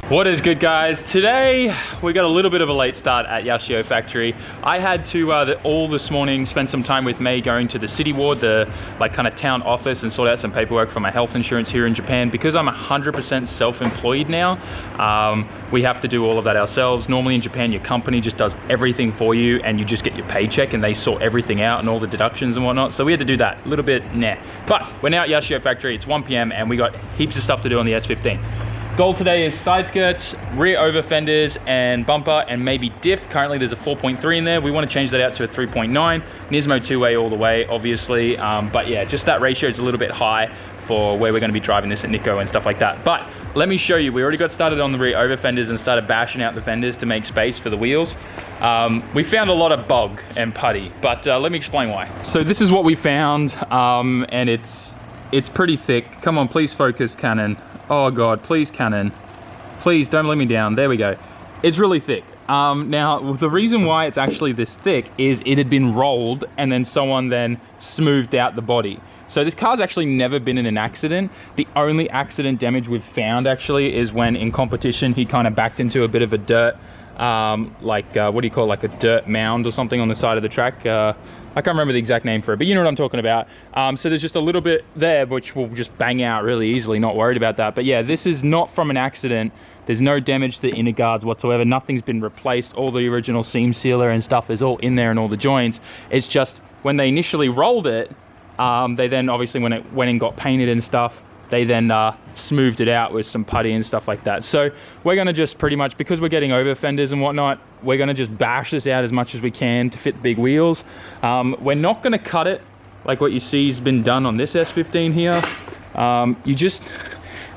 What is good, guys? Today we got a little bit of a late start at Yashio Factory. I had to all this morning spend some time with May going to the city ward, the kind of town office, and sort out some paperwork for my health insurance here in Japan. Because I'm 100% self-employed now, we have to do all of that ourselves. Normally in Japan, your company just does everything for you and you just get your paycheck and they sort everything out and all the deductions and whatnot. So we had to do that a little bit, But we're now at Yashio Factory, it's 1 p.m. and we got heaps of stuff to do on the S15. Goal today is side skirts, rear over fenders, and bumper, and maybe diff. Currently there's a 4.3 in there. We want to change that out to a 3.9. Nismo two-way all the way, obviously. But yeah, just that ratio is a little bit high for where we're going to be driving this at Nikko and stuff like that. But let me show you, we already got started on the rear over fenders and started bashing out the fenders to make space for the wheels. We found a lot of bog and putty, but let me explain why. So this is what we found, and it's pretty thick. Come on, please focus, Canon. Oh God, please Canon. Please don't let me down. There we go. It's really thick. Now, the reason why it's actually this thick is it had been rolled and then someone then smoothed out the body. So this car's actually never been in an accident. The only accident damage we've found actually is when in competition he kind of backed into a bit of a dirt, what do you call it, like a dirt mound or something on the side of the track. I can't remember the exact name for it, but you know what I'm talking about. So there's just a little bit there which will just bang out really easily, not worried about that. But yeah, this is not from an accident. There's no damage to the inner guards whatsoever. Nothing's been replaced. All the original seam sealer and stuff is all in there and all the joints. It's just when they initially rolled it, they then obviously when it went and got painted and stuff, they then smoothed it out with some putty and stuff like that. So we're gonna just pretty much, because we're getting over fenders and whatnot, we're gonna just bash this out as much as we can to fit the big wheels. We're not gonna cut it like what you see has been done on this S15 here. You just,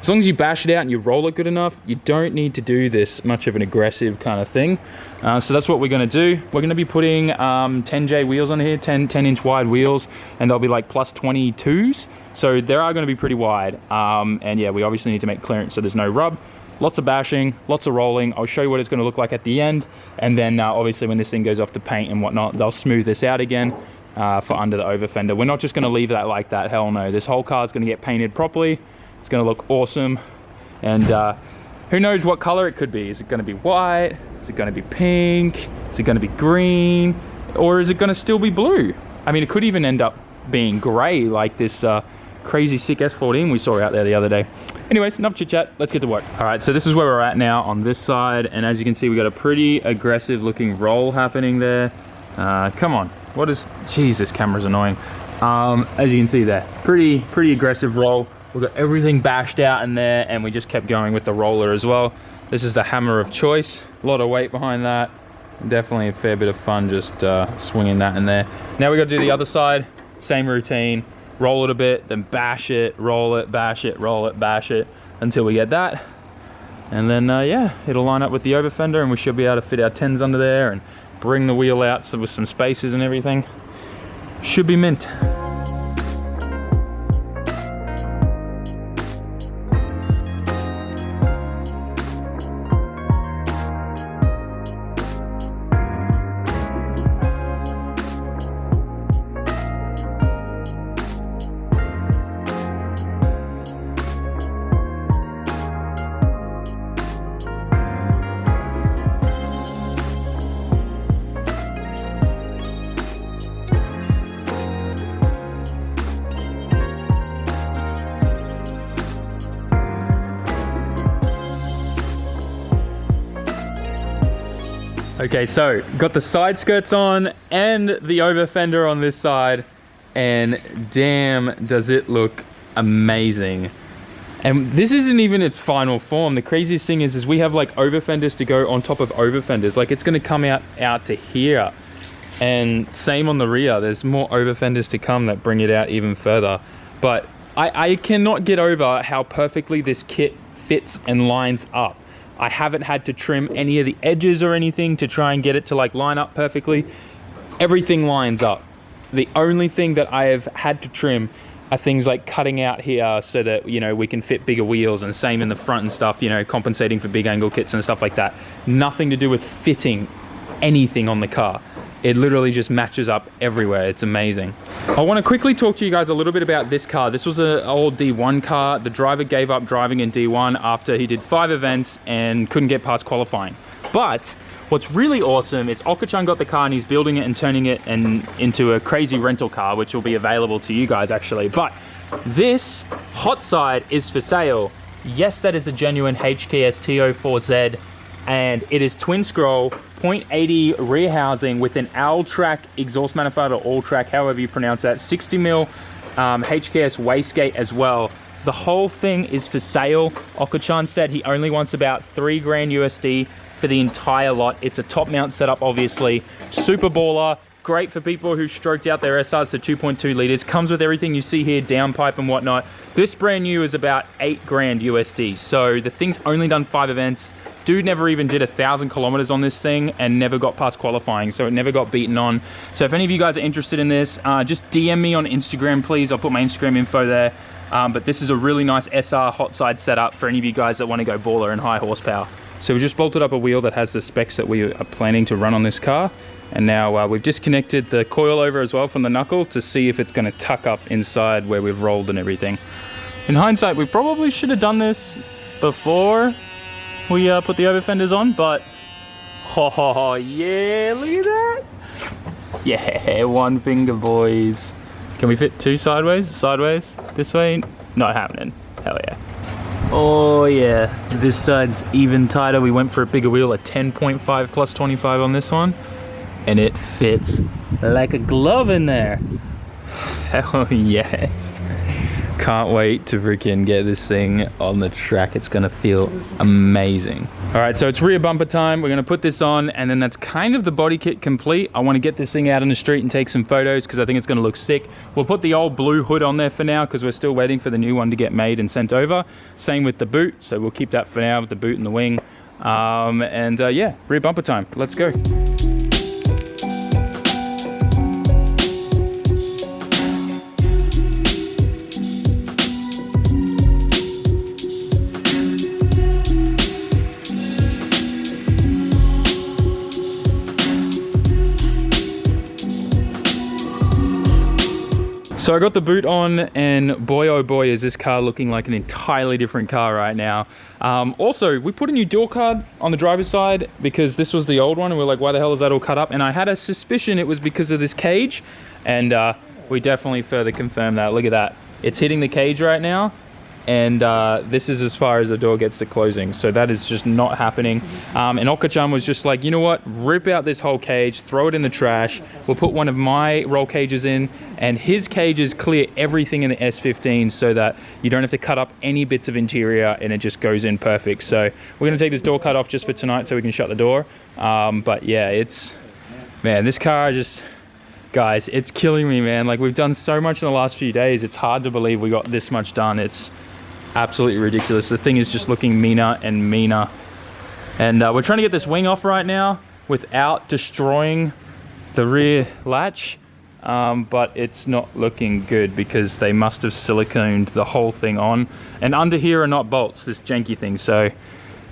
as long as you bash it out and you roll it good enough, you don't need to do this much of an aggressive kind of thing. So that's what we're gonna do. We're gonna be putting 10J wheels on here, 10-inch wide wheels, and they'll be like plus 22s. So they are gonna be pretty wide. And yeah, we obviously need to make clearance so there's no rub. Lots of bashing, lots of rolling. I'll show you what it's gonna look like at the end. And then obviously when this thing goes off to paint and whatnot, they'll smooth this out again for under the over fender. We're not just gonna leave that like that, hell no. This whole car is gonna get painted properly. It's gonna look awesome. And who knows what color it could be. Is it gonna be white? Is it gonna be pink? Is it gonna be green? Or is it gonna still be blue? I mean, it could even end up being gray like this crazy sick S14 we saw out there the other day. Anyways, enough chit chat, let's get to work. All right, so this is where we're at now on this side. And as you can see, we got a pretty aggressive looking roll happening there. Come on, what is, jeez, this camera's annoying. As you can see there, pretty aggressive roll. We've got everything bashed out in there and we just kept going with the roller as well. This is the hammer of choice. A lot of weight behind that. Definitely a fair bit of fun just swinging that in there. Now we got to do the other side, same routine. Roll it a bit, then bash it, roll it, bash it, roll it, bash it, until we get that. And then yeah, it'll line up with the over fender and we should be able to fit our 10s under there and bring the wheel out with some spaces and everything. Should be mint. Okay, so got the side skirts on and the over fender on this side, and damn does it look amazing. And this isn't even its final form. The craziest thing is we have like over fenders to go on top of over fenders. Like it's gonna come out to here. And same on the rear, there's more over fenders to come that bring it out even further. But I cannot get over how perfectly this kit fits and lines up. I haven't had to trim any of the edges or anything to try and get it to like line up perfectly. Everything lines up. The only thing that I have had to trim are things like cutting out here so that, you know, we can fit bigger wheels, and same in the front and stuff, you know, compensating for big angle kits and stuff like that. Nothing to do with fitting anything on the car. It literally just matches up everywhere. It's amazing. I want to quickly talk to you guys a little bit about this car. This was an old D1 car. The driver gave up driving in D1 after he did 5 events and couldn't get past qualifying. But what's really awesome is Oka-chan got the car and he's building it and turning it into a crazy rental car, which will be available to you guys actually. But this hot side is for sale. Yes, that is a genuine HKS T04Z, and it is twin scroll, 0.80 rear housing with an All-Track exhaust manifold, or All-Track, however you pronounce that, 60mm HKS wastegate as well. The whole thing is for sale. Oka-chan said he only wants about $3 grand USD for the entire lot. It's a top mount setup, obviously. Super baller. Great for people who stroked out their SRs to 2.2 liters. Comes with everything you see here, downpipe and whatnot. This brand new is about $8 grand USD. So the thing's only done 5 events. Dude never even did 1,000 kilometers on this thing and never got past qualifying, so it never got beaten on. So if any of you guys are interested in this, just DM me on Instagram, please. I'll put my Instagram info there. But this is a really nice SR hot side setup for any of you guys that want to go baller and high horsepower. So we just bolted up a wheel that has the specs that we are planning to run on this car. And now we've disconnected the coil over as well from the knuckle to see if it's going to tuck up inside where we've rolled and everything. In hindsight, we probably should have done this before we put the over fenders on, but yeah, look at that. Yeah, one finger, boys. Can we fit 2 sideways? Sideways? This way? Not happening. Hell yeah. Oh yeah, this side's even tighter. We went for a bigger wheel, a 10.5 plus 25 on this one. And it fits like a glove in there. Hell yes. Can't wait to freaking get this thing on the track. It's gonna feel amazing. All right, so it's rear bumper time. We're gonna put this on, and then that's kind of the body kit complete. I wanna get this thing out on the street and take some photos because I think it's gonna look sick. We'll put the old blue hood on there for now because we're still waiting for the new one to get made and sent over. Same with the boot, so we'll keep that for now with the boot and the wing. Yeah, rear bumper time. Let's go. So I got the boot on, and boy oh boy is this car looking like an entirely different car right now. Also, we put a new door card on the driver's side because this was the old one and we're like, why the hell is that all cut up? And I had a suspicion it was because of this cage, and we definitely further confirmed that. Look at that. It's hitting the cage right now, and this is as far as the door gets to closing, so that is just not happening. And Oka-chan was just like, you know what, rip out this whole cage, throw it in the trash, we'll put one of my roll cages in, and his cages clear everything in the S15 so that you don't have to cut up any bits of interior and it just goes in perfect. So we're gonna take this door cut off just for tonight so we can shut the door. But yeah, man, this car just, guys, it's killing me, man. Like, we've done so much in the last few days, it's hard to believe we got this much done. It's absolutely ridiculous. The thing is just looking meaner and meaner. And we're trying to get this wing off right now without destroying the rear latch. But it's not looking good because they must have siliconed the whole thing on. And under here are not bolts, this janky thing. So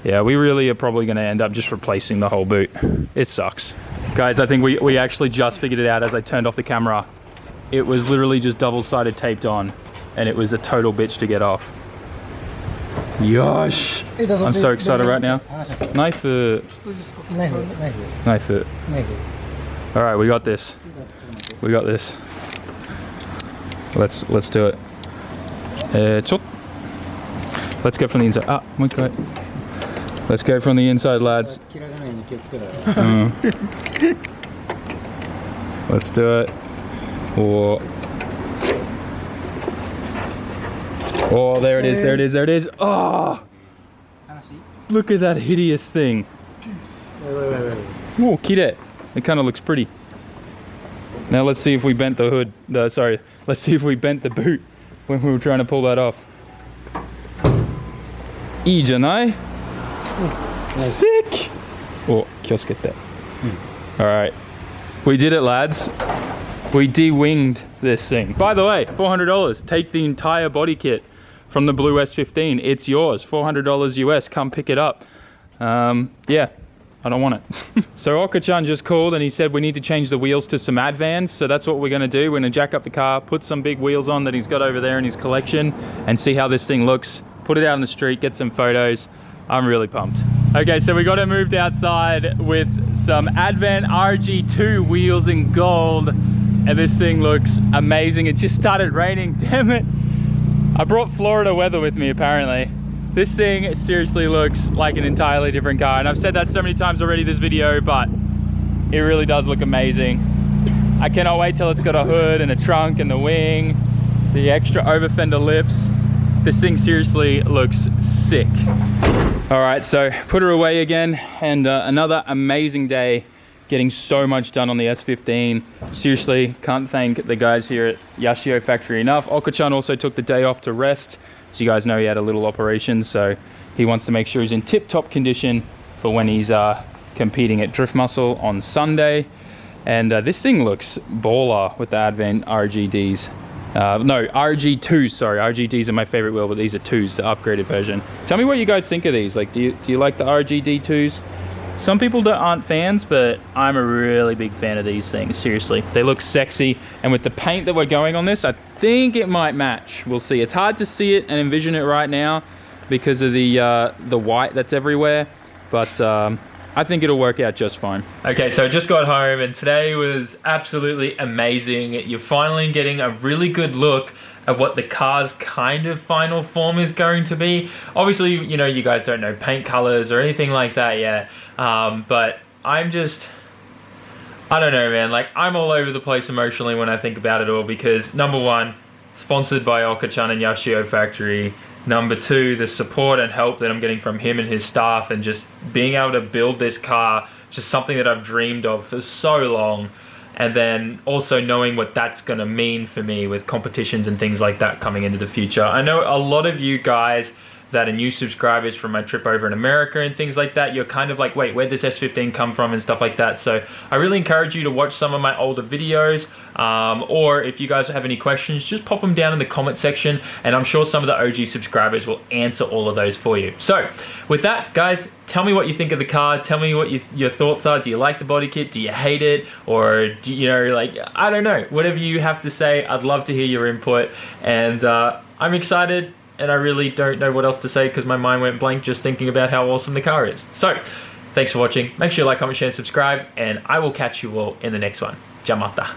yeah, we really are probably going to end up just replacing the whole boot. It sucks. Guys, I think we actually just figured it out as I turned off the camera. It was literally just double-sided taped on, and it was a total bitch to get off. Yosh! I'm so excited right now. Knife it. Knife it. All right, we got this. We got this. Let's do it. Let's go from the inside. Ah, okay. Let's go from the inside, lads. Let's do it. Oh, there it is, there it is, there it is. Oh! Look at that hideous thing. Oh, kire. It kind of looks pretty. Now let's see if we bent the hood. Let's see if we bent the boot when we were trying to pull that off. Ii janai? Sick! Oh, kioskete. Alright. We did it, lads. We de-winged this thing. By the way, $400. Take the entire body kit from the blue S15. It's yours. $400 US. Come pick it up. Yeah. I don't want it. So Oka-chan just called and he said we need to change the wheels to some Advans. So that's what we're gonna do. We're gonna jack up the car, put some big wheels on that he's got over there in his collection and see how this thing looks. Put it out on the street, get some photos. I'm really pumped. Okay, so we got it moved outside with some Advan RG2 wheels in gold. And this thing looks amazing. It just started raining, damn it. I brought Florida weather with me apparently. This thing seriously looks like an entirely different car. And I've said that so many times already this video, but it really does look amazing. I cannot wait till it's got a hood and a trunk and the wing, the extra over fender lips. This thing seriously looks sick. All right, so put her away again, and another amazing day getting so much done on the S15. Seriously, can't thank the guys here at Yashio Factory enough. Oka-chan also took the day off to rest. So you guys know he had a little operation, so he wants to make sure he's in tip-top condition for when he's competing at Drift Muscle on Sunday. And this thing looks baller with the Advan RGDs. No, RG2s, sorry. RGDs are my favorite wheel, but these are 2s, the upgraded version. Tell me what you guys think of these. Like, do you like the RGD2s? Some people aren't fans, but I'm a really big fan of these things, seriously. They look sexy, and with the paint that we're going on this, I think it might match. We'll see. It's hard to see it and envision it right now because of the white that's everywhere, but I think it'll work out just fine. Okay, so I just got home, and today was absolutely amazing. You're finally getting a really good look at what the car's kind of final form is going to be. Obviously, you know, you guys don't know paint colors or anything like that yet, but I'm just, I don't know, man. Like, I'm all over the place emotionally when I think about it all because, number one, sponsored by Oka-chan and Yashio Factory. Number two, the support and help that I'm getting from him and his staff, and just being able to build this car, just something that I've dreamed of for so long. And then also knowing what that's going to mean for me with competitions and things like that coming into the future. I know a lot of you guys that are new subscribers from my trip over in America and things like that, you're kind of like, wait, where'd this S15 come from and stuff like that. So I really encourage you to watch some of my older videos, or if you guys have any questions, just pop them down in the comment section, and I'm sure some of the OG subscribers will answer all of those for you. So with that, guys, tell me what you think of the car. Tell me what your thoughts are. Do you like the body kit? Do you hate it? Or do you know, like, I don't know, whatever you have to say, I'd love to hear your input. And I'm excited. And I really don't know what else to say because my mind went blank just thinking about how awesome the car is. So, thanks for watching. Make sure you like, comment, share, and subscribe. And I will catch you all in the next one. Ja mata.